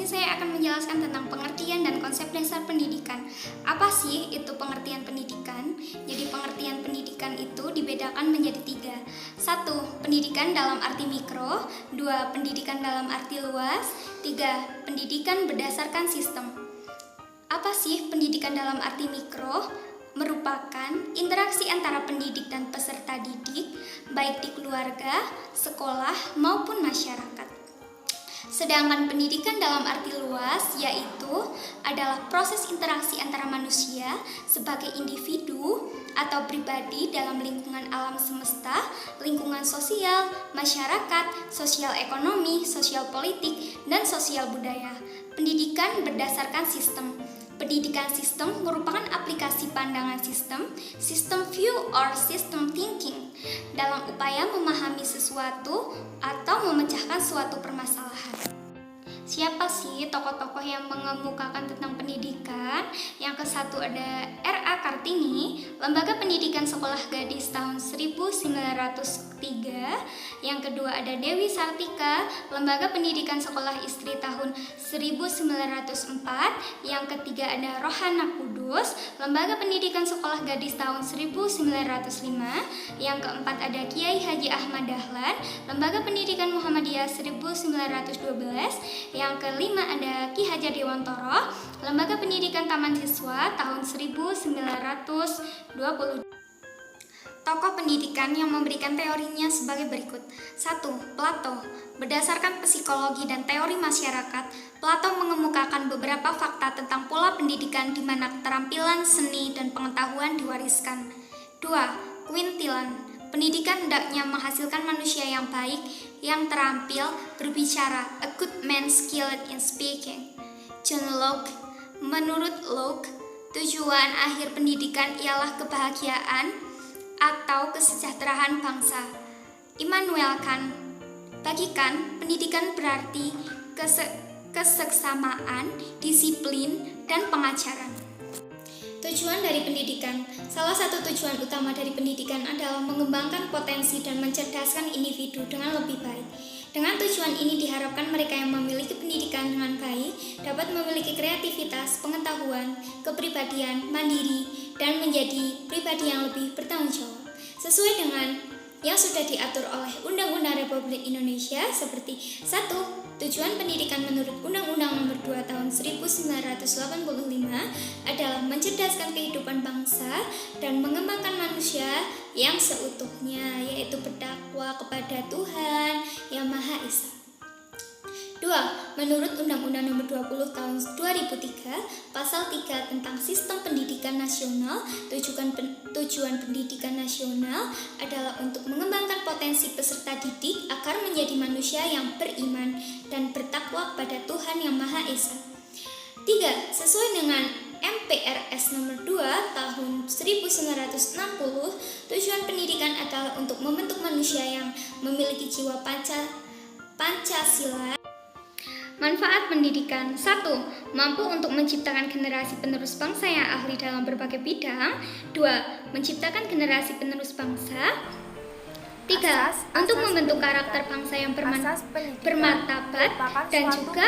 saya akan menjelaskan tentang pengertian dan konsep dasar pendidikan. Apa sih itu pengertian pendidikan? Jadi pengertian pendidikan itu dibedakan menjadi 3. 1. Pendidikan dalam arti mikro. 2. Pendidikan dalam arti luas. 3. Pendidikan berdasarkan sistem. Apa sih pendidikan dalam arti mikro? Merupakan interaksi antara pendidik dan peserta didik, baik di keluarga, sekolah, maupun masyarakat. Sedangkan pendidikan dalam arti luas yaitu adalah proses interaksi antara manusia sebagai individu atau pribadi dalam lingkungan alam semesta, lingkungan sosial, masyarakat, sosial ekonomi, sosial politik, dan sosial budaya. Pendidikan berdasarkan sistem. Pendidikan sistem merupakan aplikasi pandangan sistem view or system thinking dalam upaya memahami sesuatu atau memecahkan suatu permasalahan. Siapa sih tokoh-tokoh yang mengemukakan tentang pendidikan? Yang ke-1 ada R.A. Kartini, Lembaga Pendidikan Sekolah Gadis tahun 1903. Yang kedua ada Dewi Sartika, Lembaga Pendidikan Sekolah Istri tahun 1904. Yang ketiga ada Rohana Kudus, Lembaga Pendidikan Sekolah Gadis tahun 1905. Yang keempat ada Kiai Haji Ahmad Dahlan, Lembaga Pendidikan Muhammadiyah 1912. Yang kelima ada Ki Hajar Dewantoro, Lembaga Pendidikan Taman Siswa tahun 1920. Tokoh pendidikan yang memberikan teorinya sebagai berikut. 1. Plato. Berdasarkan psikologi dan teori masyarakat, Plato mengemukakan beberapa fakta tentang pola pendidikan di mana keterampilan, seni, dan pengetahuan diwariskan. 2. Quintilian. Pendidikan hendaknya menghasilkan manusia yang baik, yang terampil berbicara, a good man skilled in speaking. John Locke. Menurut Locke, tujuan akhir pendidikan ialah kebahagiaan atau kesejahteraan bangsa. Immanuel Kant. Bagi Kant, pendidikan berarti keseksamaan, disiplin, dan pengajaran. Tujuan dari pendidikan. Salah satu tujuan utama dari pendidikan adalah mengembangkan potensi dan mencerdaskan individu dengan lebih baik. Dengan tujuan ini diharapkan mereka yang memiliki pendidikan dengan baik dapat memiliki kreativitas, pengetahuan, kepribadian, mandiri, dan menjadi pribadi yang lebih bertanggung jawab. Sesuai dengan yang sudah diatur oleh Undang-Undang Republik Indonesia seperti 1. Tujuan pendidikan menurut Undang-Undang Nomor 2 Tahun 1985 adalah mencerdaskan kehidupan bangsa dan mengembangkan manusia yang seutuhnya, yaitu bertakwa kepada Tuhan Yang Maha Esa. 2. Menurut Undang-Undang Nomor 20 Tahun 2003, Pasal 3 tentang Sistem Pendidikan Nasional, tujuan pendidikan nasional adalah untuk mengembangkan potensi peserta didik agar menjadi manusia yang beriman dan bertakwa kepada Tuhan Yang Maha Esa. 3. Sesuai dengan MPRS Nomor 2 Tahun 1960, tujuan pendidikan adalah untuk membentuk manusia yang memiliki jiwa Pancasila. Manfaat pendidikan. 1. Mampu untuk menciptakan generasi penerus bangsa yang ahli dalam berbagai bidang. 2. Menciptakan generasi penerus bangsa. 3. Untuk membentuk karakter bangsa yang bermartabat dan juga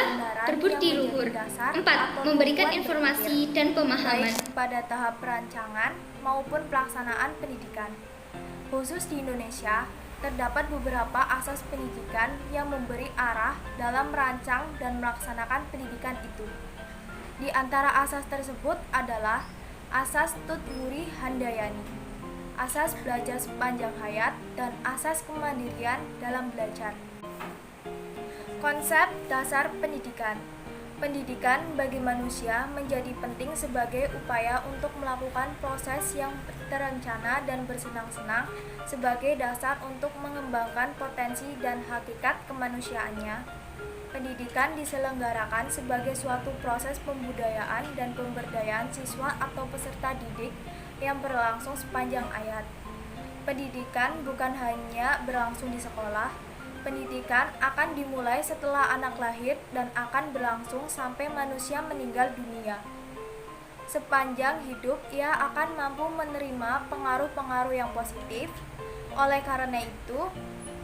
berbudi luhur. 4. Memberikan informasi dan pemahaman baik pada tahap perancangan maupun pelaksanaan pendidikan. Khusus di Indonesia, terdapat beberapa asas pendidikan yang memberi arah dalam merancang dan melaksanakan pendidikan itu. Di antara asas tersebut adalah Asas Tutwuri Handayani, Asas Belajar Sepanjang Hayat, dan Asas Kemandirian dalam Belajar. Konsep dasar pendidikan. Pendidikan bagi manusia menjadi penting sebagai upaya untuk melakukan proses yang terencana dan bersenang-senang sebagai dasar untuk mengembangkan potensi dan hakikat kemanusiaannya. Pendidikan diselenggarakan sebagai suatu proses pembudayaan dan pemberdayaan siswa atau peserta didik yang berlangsung sepanjang hayat. Pendidikan bukan hanya berlangsung di sekolah. Pendidikan akan dimulai setelah anak lahir dan akan berlangsung sampai manusia meninggal dunia. Sepanjang hidup, ia akan mampu menerima pengaruh-pengaruh yang positif. Oleh karena itu,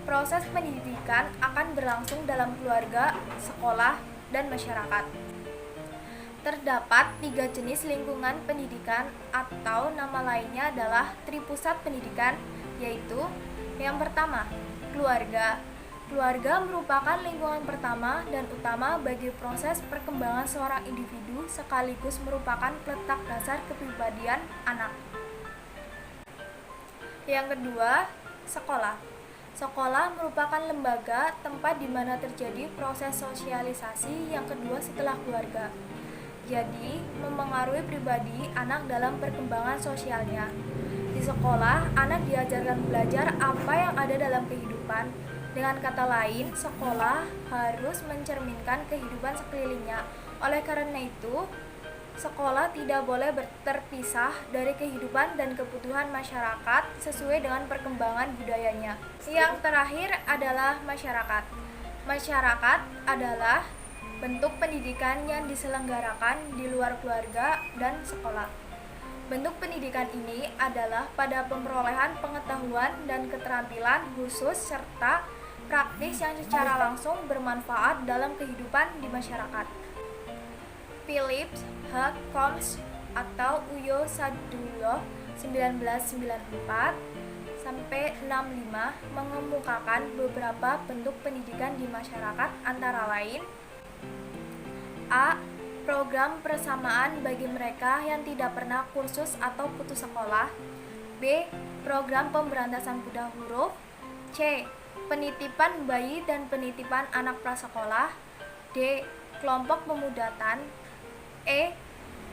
proses pendidikan akan berlangsung dalam keluarga, sekolah, dan masyarakat. Terdapat 3 jenis lingkungan pendidikan atau nama lainnya adalah tripusat pendidikan, yaitu yang pertama, keluarga. Keluarga merupakan lingkungan pertama dan utama bagi proses perkembangan seorang individu sekaligus merupakan peletak dasar kepribadian anak. Yang kedua, sekolah. Sekolah merupakan lembaga tempat di mana terjadi proses sosialisasi yang kedua setelah keluarga. Jadi, memengaruhi pribadi anak dalam perkembangan sosialnya. Di sekolah, anak diajarkan belajar apa yang ada dalam kehidupan. Dengan kata lain, sekolah harus mencerminkan kehidupan sekelilingnya. Oleh karena itu, sekolah tidak boleh terpisah dari kehidupan dan kebutuhan masyarakat sesuai dengan perkembangan budayanya. Yang terakhir adalah masyarakat. Masyarakat adalah bentuk pendidikan yang diselenggarakan di luar keluarga dan sekolah. Bentuk pendidikan ini adalah pada pemrolehan pengetahuan dan keterampilan khusus serta praktis yang secara langsung bermanfaat dalam kehidupan di masyarakat. Philips H. Combs atau Uyo Sadullah 1994 sampai 65 mengemukakan beberapa bentuk pendidikan di masyarakat antara lain: A. Program persamaan bagi mereka yang tidak pernah kursus atau putus sekolah. B. Program pemberantasan buta huruf. C. Penitipan bayi dan penitipan anak prasekolah. D. Kelompok pemudatan. E.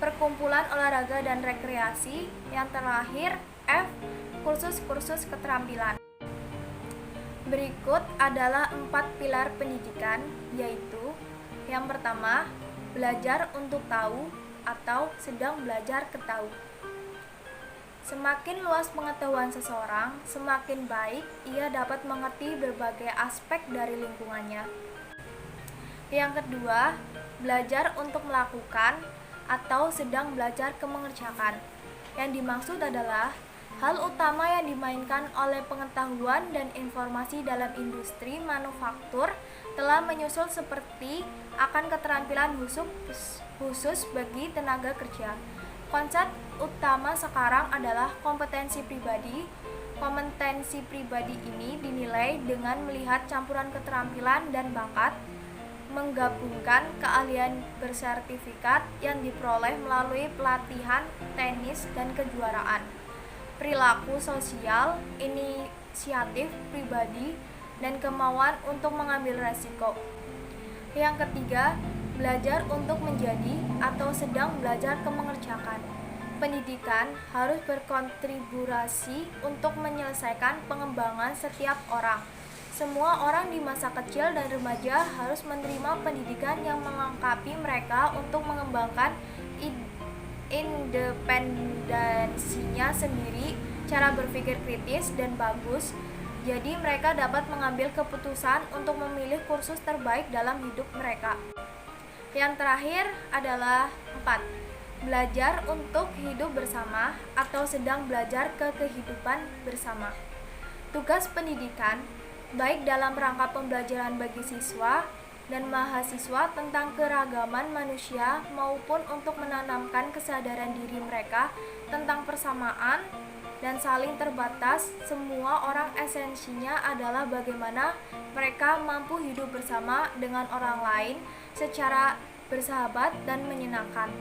Perkumpulan olahraga dan rekreasi. Yang terakhir, F. Kursus-kursus keterampilan. Berikut adalah 4 pilar pendidikan, yaitu yang pertama, belajar untuk tahu atau sedang belajar ketahu. Semakin luas pengetahuan seseorang, semakin baik ia dapat mengerti berbagai aspek dari lingkungannya. Yang kedua, belajar untuk melakukan atau sedang belajar kemengerjakan. Yang dimaksud adalah hal utama yang dimainkan oleh pengetahuan dan informasi dalam industri manufaktur telah menyusul seperti akan keterampilan khusus bagi tenaga kerja. Konsep utama sekarang adalah kompetensi pribadi. Kompetensi pribadi ini dinilai dengan melihat campuran keterampilan dan bakat, menggabungkan keahlian bersertifikat yang diperoleh melalui pelatihan, teknis, dan kejuaraan, perilaku sosial, inisiatif pribadi, dan kemauan untuk mengambil resiko. Yang ketiga, belajar untuk menjadi atau sedang belajar kemengerjakan. Pendidikan harus berkontribusi untuk menyelesaikan pengembangan setiap orang. Semua orang di masa kecil dan remaja harus menerima pendidikan yang melengkapi mereka untuk mengembangkan independensinya sendiri, cara berpikir kritis dan bagus. Jadi mereka dapat mengambil keputusan untuk memilih kursus terbaik dalam hidup mereka. Yang terakhir adalah 4. Belajar untuk hidup bersama atau sedang belajar kehidupan bersama. Tugas pendidikan, baik dalam rangka pembelajaran bagi siswa dan mahasiswa tentang keragaman manusia maupun untuk menanamkan kesadaran diri mereka tentang persamaan dan saling terbatas, semua orang esensinya adalah bagaimana mereka mampu hidup bersama dengan orang lain secara bersahabat dan menyenangkan.